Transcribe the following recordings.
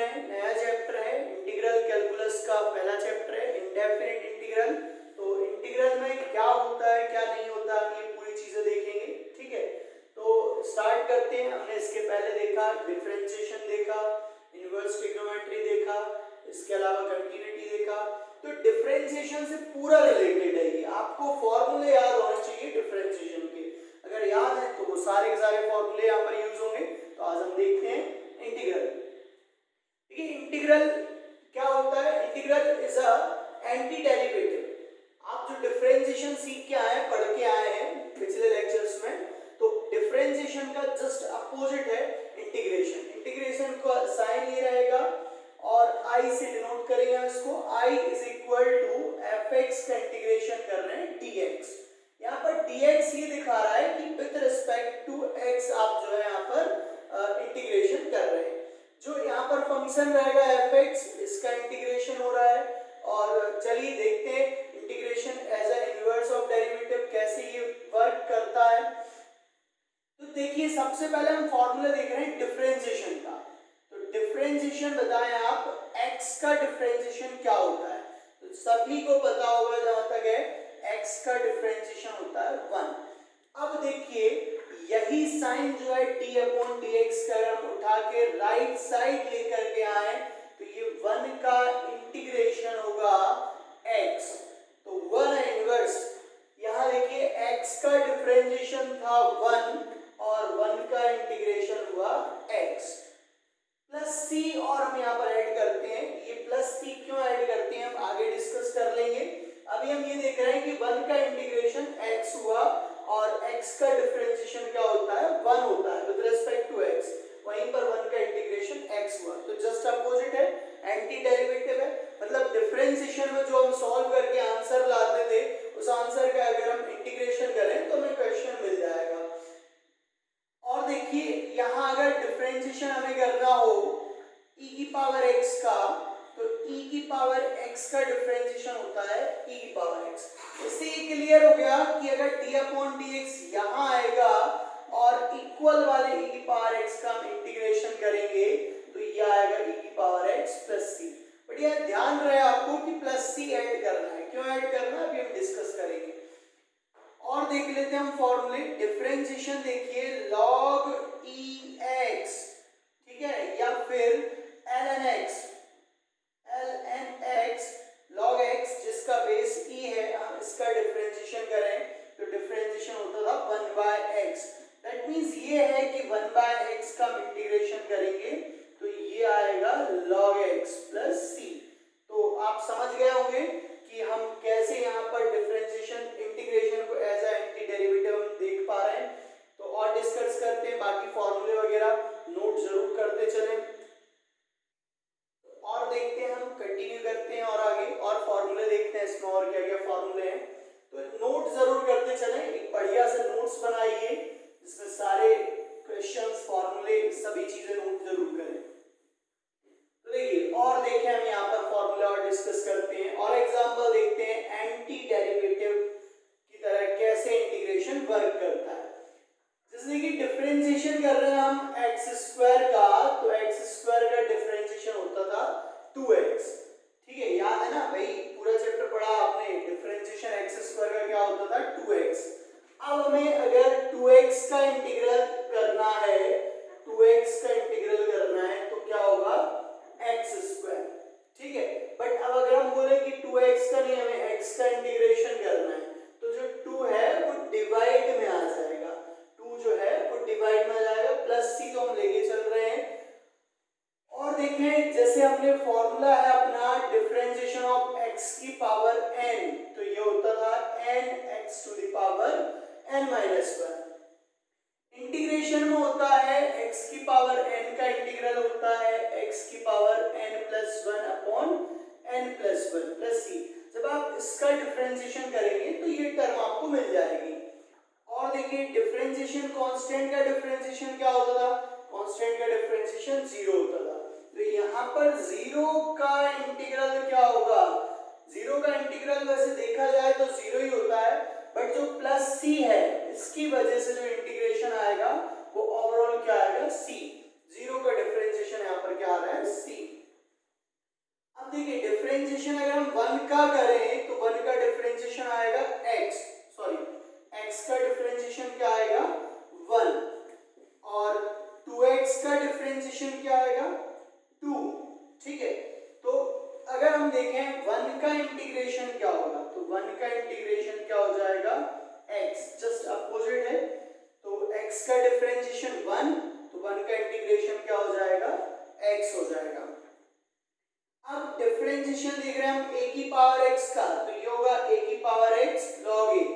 हैं, नया चैप्टर है, इंटीग्रल कैलकुलस का पहला चैप्टर है, इंडेफिनिट इंटीग्रल। तो इंटीग्रल में क्या होता है क्या नहीं होता ये पूरी चीजें देखेंगे, ठीक है। तो स्टार्ट करते हैं। हमने इसके पहले देखा डिफरेंशिएशन देखा, इनवर्स ट्रिग्नोमेट्री देखा, इसके अलावा कंटिन्यूटी देखा। तो डिफरेंशिएशन से पूरा रिलेटेड है ये, आपको फॉर्मूले याद होने चाहिए डिफरेंशिएशन के। अगर याद है तो वो सारे के सारे फॉर्मूले यहाँ पर यूज होंगे। तो आज हम देखते हैं इंटीग्रल। देखिए इंटीग्रल क्या होता है, integral is a anti derivative. आप जो डिफरेंशिएशन सीख के आए हैं, पढ़ के आए हैं पिछले लेक्चर्स में, तो डिफरेंशिएशन का जस्ट अपोजिट है इंटीग्रेशन। इंटीग्रेशन का साइन ये रहेगा और i से डिनोट करेंगे हम इसको। i is equal to f x का इंटीग्रेशन कर रहे हैं dx। यहाँ पर dx ये दिखा रहा है कि विद रिस्पेक्ट टू x आप जो है यहाँ पर इंटीग्रेशन कर रहे हैं। जो यहाँ पर फंक्शन रहेगा एफ एक्स, इसका इंटीग्रेशन हो रहा है। और चलिए देखते हैं integration as a inverse of derivative कैसे ये वर्क करता है। तो देखिए सबसे पहले हम फॉर्मूला देख रहे हैं डिफरेंशिएशन का। तो डिफरेंशिएशन बताएं आप, x का डिफरेंशिएशन क्या होता है। तो सभी को पता होगा जहां तक है, x का डिफरेंशिएशन होता है 1। अब देखिए यही साइन जो है d अपॉन dx का अगर हम उठा के राइट साइड लेकर के आए तो ये 1 का इंटीग्रेशन होगा x। तो 1 इनवर्स, यहाँ देखिए x का डिफरेंशिएशन था 1 और 1 का इंटीग्रेशन हुआ x प्लस c। और हम यहाँ पर ऐड करते हैं, ये प्लस c क्यों ऐड करते हैं हम आगे डिस्कस कर लेंगे। अभी हम ये देख रहे हैं कि 1 का इंटीग्रेशन x हुआ और x का डिफरेंशिएशन क्या होता है 1 होता है विद रिस्पेक्ट टू x। वहीं पर 1 का इंटीग्रेशन x हुआ, तो जस्ट अपोजिट है, एंटी डेरिवेटिव है। मतलब डिफरेंशिएशन में जो हम सॉल्व करके आंसर लाते थे, उस आंसर का अगर हम इंटीग्रेशन करें तो हमें क्वेश्चन मिल जाएगा। और देखिए यहाँ अगर डिफरेंशिएशन हमें करना हो e की पावर x का, तो e की पावर x का डिफरेंशिएशन होता है e की पावर x। इससे ये क्लियर हो गया कि अगर d अपॉन dx यहाँ आएगा और इक्वल वाले e की पावर x का हम इंटीग्रेशन करेंगे तो ये आएगा e की power x plus c। But यह ध्यान रहे आपको कि प्लस c ऐड करना है। क्यों ऐड करना है अभी हम डिस्कस करेंगे। और देख लेते हैं हम फॉर्मूले। डिफरेंशिएशन देखिए log ex, ठीक है, या फिर ln x log x जिसका बेस e है, हम इसका डिफरेंशिएशन करें तो डिफरेंशिएशन होता था 1 बाय x। दैट मींस ये है कि 1 बाय x का हम इंटीग्रेशन करेंगे तो ये आएगा log x प्लस c। तो आप समझ गए होंगे कि हम कैसे यहाँ पर डिफरेंशिएशन इंटीग्रेशन को एज अ एंटी डेरिवेटिव हम देख पा रहे हैं। तो और डिस्कस करते हैं, बाकी फॉर्मूले वगैरह नोट जरूर करते चलें। और देखते हैं, हम कंटिन्यू करते हैं और आगे और फॉर्मूले देखते हैं इसमें और क्या क्या फॉर्मूले हैं। तो नोट जरूर करते चलें, एक बढ़िया से नोट्स बनाइए जिसमें सारे क्वेश्चंस फॉर्मूले सभी चीजें नोट जरूर करें। तो देखिए और देखें हम यहाँ पर फॉर्मूला और डिस्कस करते हैं और एग्जांपल देखते हैं एंटी डेरिवेटिव की तरह कैसे इंटीग्रेशन वर्क करता है। जैसे कि डिफरेंशिएशन कर रहे हैं हम x स्क्वायर का, तो x स्क्वायर का डिफरेंशिएशन होता था 2x, ठीक है, याद है ना भाई, पूरा चैप्टर पढ़ा आपने। डिफरेंशिएशन x स्क्वायर का क्या होता था 2x। अब हमें अगर 2x का इंटीग्रल करना है, 2x का इंटीग्रल करना है तो क्या होगा x स्क्वायर, ठीक है। बट अब अगर हम बोले कि 2x का नहीं, हमें x का इंटीग्रेशन करना है, तो जो 2 है वो डिवाइड में आ जाएगा, 2 जो है वो डिवाइड में आ जाएगा, प्लस c तो हम लेके चल रहे हैं। और देखें जैसे हमने फॉर्मूला है अपना डिफरेंशिएशन ऑफ x की पावर n, तो ये होता था n x to the power n minus 1। Integration में होता है x की पावर n का इंटीग्रल होता है x की power n plus 1 upon n plus 1 plus c। जब आप इसका डिफरेंशिएशन करेंगे तो ये टर्म आपको मिल जाएगी। और देखिए डिफरेंशिएशन कांस्टेंट का डिफरेंशिएशन क्या होता था, कांस्टेंट का डिफरेंशिएशन 0 होता था। तो यहाँ पर 0 का इंटीग्रल क्या होगा, 0 का इंटीग्रल वैसे देखा जाए तो 0 ही होता है, बट जो प्लस c है इसकी वजह से जो इंटीग्रेशन आएगा वो ओवरऑल क्या आएगा c। 0 का डिफरेंशिएशन यहाँ पर क्या आ रहा है c। x का डिफरेंशिएशन क्या आएगा 2, ठीक है। तो अगर हम देखें 1 का इंटीग्रेशन क्या होगा, तो 1 का इंटीग्रेशन क्या हो जाएगा x, जस्ट अपोजिट है। तो x का डिफरेंशिएशन 1, तो 1 का इंटीग्रेशन क्या हो जाएगा x हो जाएगा। अब डिफरेंशिएशन देख रहे हैं हम a की पावर x का, तो ये होगा a की पावर x log a।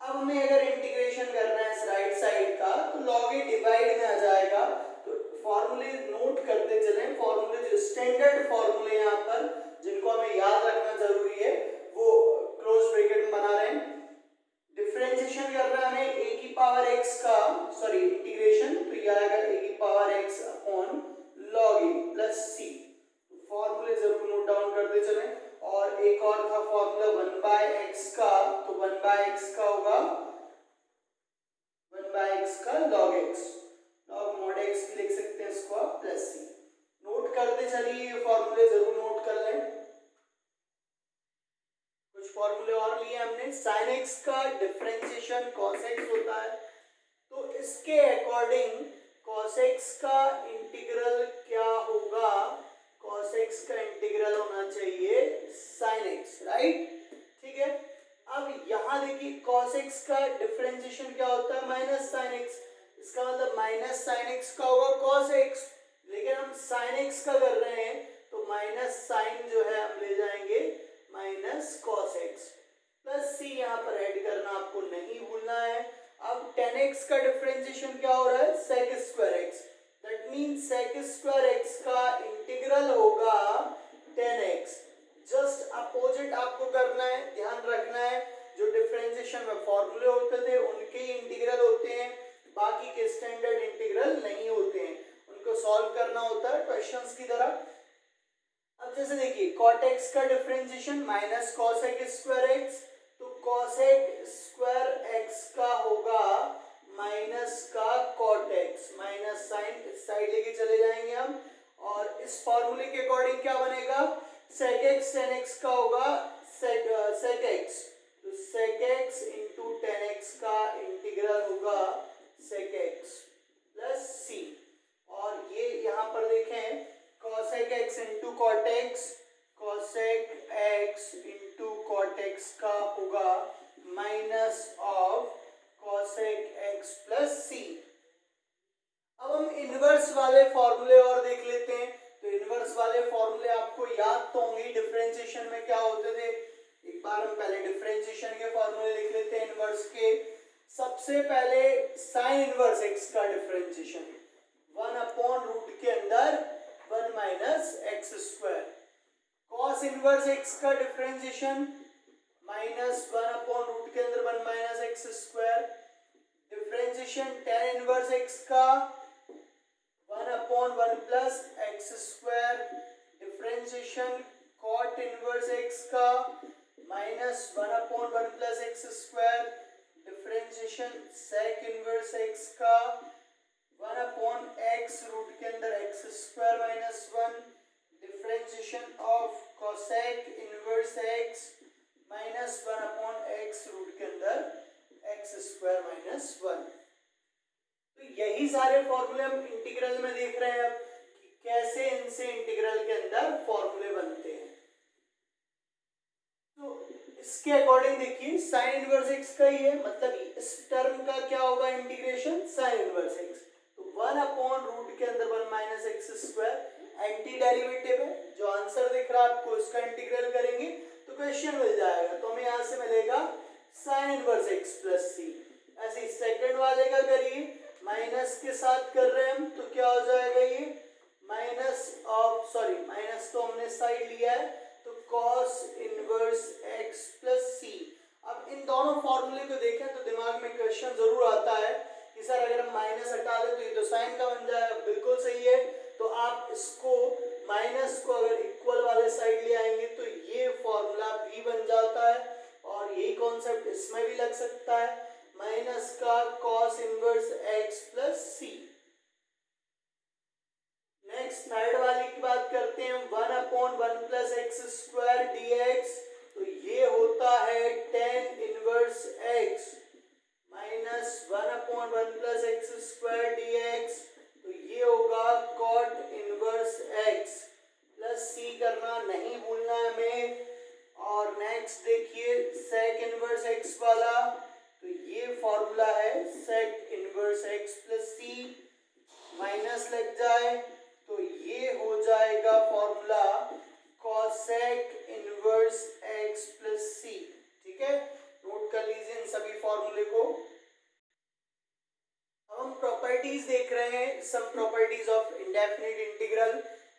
अब हमें अगर इंटीग्रेशन करना है इस राइट साइड का, तो log a डिवाइड में आ जाएगा। तो फॉर्मूले नोट करते चलें, फॉर्मूले जो स्टैंडर्ड फॉर्मूले यहाँ पर जिनको हमें याद रखना जरूरी है वो क्लोज ब्रैकेट में बना रहे हैं। डिफरेंशिएशन करना है हमें a की पावर x का, सॉरी इंटीग्रेशन, तो ये आएगा a की power x upon log a plus c। फॉर्मूले जरूर नोट डाउन करते चलें। और एक और था फॉर्मूला 1/x का, तो 1/x का होगा 1/x का log x, log mod x भी लिख सकते हैं इसको आप, प्लस c। नोट करते चलिए, ये फॉर्मूले जरूर नोट कर लें। कुछ फॉर्मूले और लिए हमने। sin x का डिफरेंशिएशन cos x होता है, तो इसके अकॉर्डिंग cos x का इंटीग्रल क्या होगा, cos x का इंटीग्रल होना चाहिए sin x, राइट, ठीक है। अब यहां देखिए cos x का डिफरेंशिएशन क्या होता है माइनस sin x, इसका मतलब माइनस sin x का होगा cos x, लेकिन हम sin x का कर रहे हैं तो माइनस sin जो है हम ले जाएंगे minus cos x, plus c यहाँ पर ऐड करना आपको नहीं भूलना है। अब tan x का डिफरेंशिएशन क्या हो रहा है sec square x, that means sec square x का इंटीग्रल होगा tan x। जस्ट अपोजिट आपको करना है, ध्यान रखना है, जो डिफरेंशिएशन में फॉर्मूले होते थे उनके ही इंटीग्रल होते हैं, बाकी के स्टैंडर्ड इंटीग्रल नहीं होते हैं, उनको सॉल्व करना होता है क्वेश्चंस की तरह। अब जैसे देखिए cot x का differentiation minus cosec square x, तो cosec स्क्वायर x का होगा माइनस का cot x, माइनस साइन इस साइड लेके चले जाएंगे हम, और इस फॉर्मूले के अकॉर्डिंग क्या बनेगा sec x tan x का होगा sec x, तो sec x into tan x का इंटीग्रल होगा sec x प्लस c। और ये यहाँ पर देखें cosec x into cot x, cosec x into cot x का होगा minus of cosec x plus c। अब हम इनवर्स वाले फॉर्मूले और देख लेते हैं। तो इनवर्स वाले फॉर्मूले आपको याद तो होंगे, डिफरेंशिएशन में क्या होते थे, एक बार हम पहले डिफरेंशिएशन के फॉर्मूले लिख लेते हैं इनवर्स के। सबसे पहले sin इनवर्स x का डिफरेंशिएशन 1 अपॉन रूट के अंदर 1 minus x square, cos inverse x का डिफरेंशिएशन माइनस 1 अपॉन रूट के अंदर 1 minus x square, differentiation tan inverse x का 1 upon 1 plus x square, differentiation cot inverse x का minus 1 upon 1 plus x square, differentiation sec inverse x का 1 upon x root के अंदर x square minus 1, differentiation of cosec inverse x minus 1 upon x root के अंदर x square minus 1। तो यही सारे फॉर्मूले हम इंटीग्रल में देख रहे हैं अब कि कैसे इनसे इंटीग्रल के अंदर फॉर्मूले बनते हैं। तो इसके अकॉर्डिंग देखिए sin इनवर्स x का ही है, मतलब इस टर्म का क्या होगा इंटीग्रेशन sin इनवर्स x, तो 1 अपॉन रूट के अंदर 1 minus x square anti derivative है, जो आंसर दिख रहा है आपको इसका इंटीग्रल करेंगे तो क्वेश्चन मिल जाएगा। तो हमें यहाँ से मिलेगा sin inverse x plus c। ऐसे सेकंड वाले का करिए, माइनस के साथ कर रहे हैं हम, तो क्या हो जाएगा ये माइनस ऑफ, सॉरी माइनस तो हमने साइड लिया है, तो cos inverse x plus c। अब इन दोनों फॉर्मूले को देखें तो दिमाग में क्वेश्चन जरूर आता है कि सर अगर हम माइनस हटा दें तो ये तो साइन का बन जाएगा, बिल्कुल सही है। तो आप इसको माइनस को अगर इक्वल वाले साइड ले आएंगे तो ये फॉर्मूला भी बन जाता है, और यही कॉन्सेप्ट इसमें भी लग सकता है, माइनस का cos inverse x plus c। Next third वाली की बात करते हैं, 1 upon 1 plus x square dx, तो ये होता है tan inverse x minus 1 upon 1 plus x square dx, तो ये होगा some properties of indefinite integral.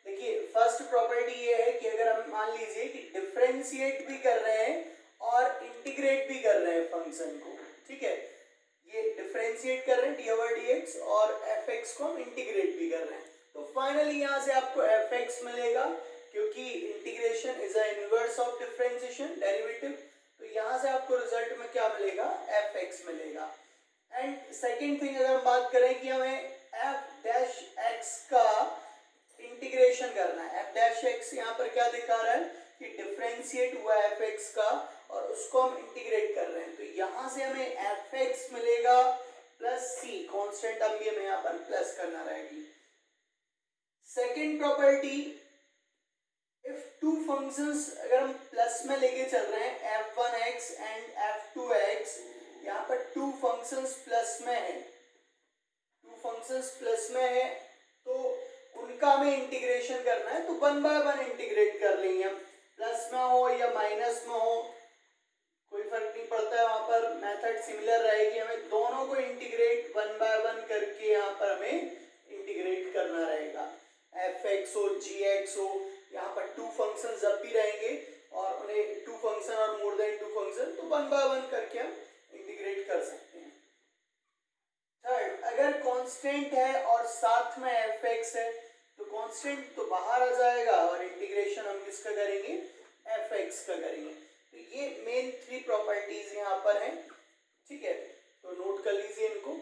देखिए फर्स्ट प्रॉपर्टी ये है कि अगर हम मान लीजिए कि डिफरेंशिएट भी कर रहे हैं और इंटीग्रेट भी कर रहे हैं फंक्शन को, ठीक है, ये डिफरेंशिएट कर रहे हैं डी ओवर डी एक्स और एफ एक्स को हम इंटीग्रेट भी कर रहे हैं, तो फाइनली यहाँ से आपको एफ एक्स मिलेगा क्योंकि integration is a inverse of differentiation derivative. तो यहाँ से आपको रिजल्ट में क्या मिलेगा, एफ एक्स मिलेगा। एंड सेकेंड थिंग अगर हम बात करें कि हमें एफ डैश एक्स का इंटीग्रेशन करना है, एफ डैश एक्स यहाँ पर क्या दिखा रहा है कि डिफरेंशिएट हुआ एफ एक्स का और उसको हम इंटीग्रेट कर रहे हैं, तो यहाँ से हमें एफ एक्स मिलेगा प्लस सी, कॉन्स्टेंट अब ये हमें यहाँ पर प्लस करना रहेगी। Second property, if two functions अगर हम प्लस में लेके चल रहे हैं f1x एंड f2x, यहाँ पर टू फंक्शंस प्लस में है, टू फंक्शंस प्लस में है तो उनका हमें इंटीग्रेशन करना है, तो वन बाय वन इंटीग्रेट कर लेंगे हम, प्लस में हो या माइनस में हो कोई फर्क नहीं पड़ता है, वहां पर मेथड सिमिलर रहेगी, हमें दोनों को इंटीग्रेट वन बाय वन करके यहाँ पर हमें इंटीग्रेट करना रहेगा। एफ एक्स हो जी एक्स हो, यहाँ पर टू फंक्शन जब भी रहेंगे और उन्हें टू फंक्शन और मोर देन टू फंक्शन, तो वन बाय वन करके हम इंटीग्रेट कर सकते हैं। थर्ड, अगर कांस्टेंट है और साथ में एफ एक्स है तो कांस्टेंट तो बाहर आ जाएगा और इंटीग्रेशन हम किसका करेंगे, एफ एक्स का करेंगे। तो ये मेन थ्री प्रॉपर्टीज यहाँ पर हैं, ठीक है, तो नोट कर लीजिए इनको।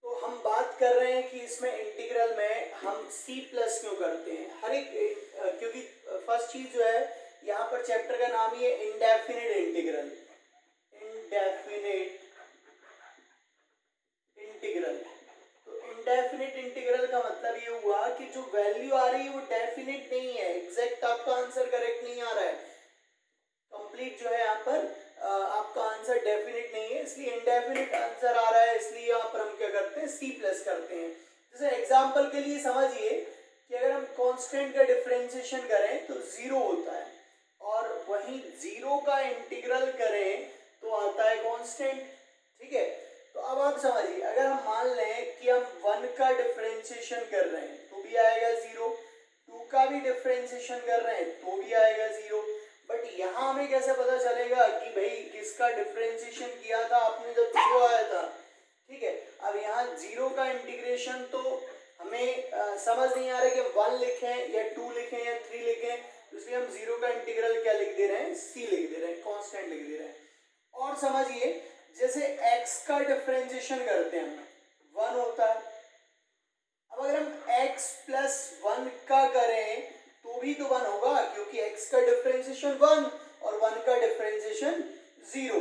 तो हम बात कर रहे हैं कि इसमें इंटीग्रल में हम सी प्लस क्यों करते हैं, हर एक क्योंकि फर्स्ट चीज जो है यहाँ पर चैप्टर का नाम ही है इंडेफिनिट इंटीग्रल, इंडेफिनिट इंटीग्रल। तो इंडेफिनिट इंटीग्रल का मतलब ये हुआ कि जो वैल्यू आ रही है वो डेफिनिट नहीं है, एग्जैक्ट आपका आंसर करेक्ट नहीं आ रहा है, कंप्लीट जो है यहाँ पर आपका आंसर डेफिनिट नहीं है, इसलिए इंडेफिनिट आंसर आ रहा है, इसलिए यहाँ पर हम क्या करते हैं, सी प्लस करते हैं। जैसे एग्जांपल के लिए समझिए कि अगर हम कांस्टेंट का डिफरेंशिएशन करें तो जीरो होता है और वहीं जीरो का इंटीग्रल करें तो आता है कांस्टेंट, ठीक है। तो अब आप समझिए अगर हम मान लें कि हम वन का डिफरेंशिएशन कर रहे हैं तो भी आएगा जीरो, टू का भी डिफरेंशिएशन कर रहे हैं तो भी आएगा जीरो, बट यहाँ हमें कैसे पता चलेगा कि भाई किसका डिफरेंशिएशन किया था आपने जब जीरो आया था, ठीक है। अब यहाँ जीरो का इंटीग्रेशन तो हमें समझ नहीं आ रहा कि वन लिखें या टू लिखें या थ्री लिखें, इसलिए हम जीरो का इंटीग्रल क्या लिख दे रहे हैं, सी लिख दे रहे हैं, कांस्टेंट लिख दे रहे हैं। और समझिए जैसे x का डिफरेंशिएशन करते हैं हम, वन होता है, अब अगर हम x प्लस वन का करें तो भी तो वन होगा क्योंकि x का डिफरेंशिएशन वन और वन का differentiation zero.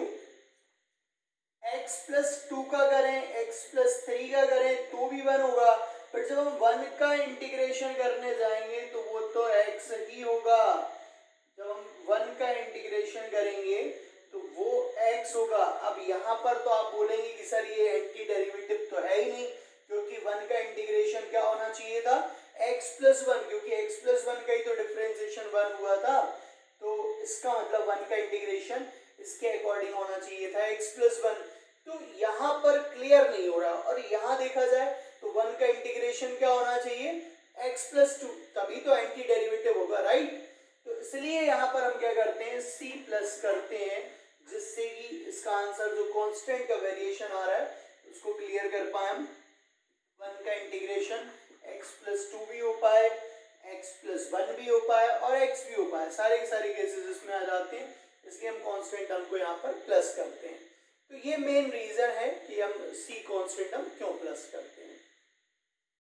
x plus two का करें, x प्लस थ्री का करें तो भी वन होगा, पर जब हम वन का इंटीग्रेशन करने जाएंगे तो वो तो x ही होगा, जब हम वन का इंटीग्रेशन करेंगे तो वो x होगा। अब यहाँ पर तो आप बोलेंगे कि सर ये एंटी डेरिवेटिव तो है ही नहीं क्योंकि वन का इंटीग्रेशन क्या होना चाहिए था, x प्लस वन, क्योंकि x प्लस वन का ही तो डिफरेंशिएशन वन हुआ था, तो इसका मतलब वन का इंटीग्रेशन इसके अकॉर्डिंग होना चाहिए था x प्लस वन। तो यहाँ पर क्लियर नहीं हो रहा, और यहाँ देखा जाए तो वन का इंटीग्रेशन क्या होना चाहिए, x प्लस टू, तभी तो एंटी डेरिवेटिव होगा, राइट। तो इसलिए यहाँ पर हम क्या करते हैं, c प्लस करते हैं, जिससे कि इसका आंसर जो कांस्टेंट का वेरिएशन आ रहा है उसको क्लियर कर पाए हम। वन का इंटीग्रेशन x प्लस टू भी हो पाए, x प्लस वन भी हो पाए और x भी हो पाए, सारे केसेस इसमें आ जाते हैं, इसलिए हम कांस्टेंट टर्म को यहाँ पर प्लस करते हैं। तो ये मेन रीजन है कि हम c कांस्टेंट टर्म क्यों प्लस करते हैं।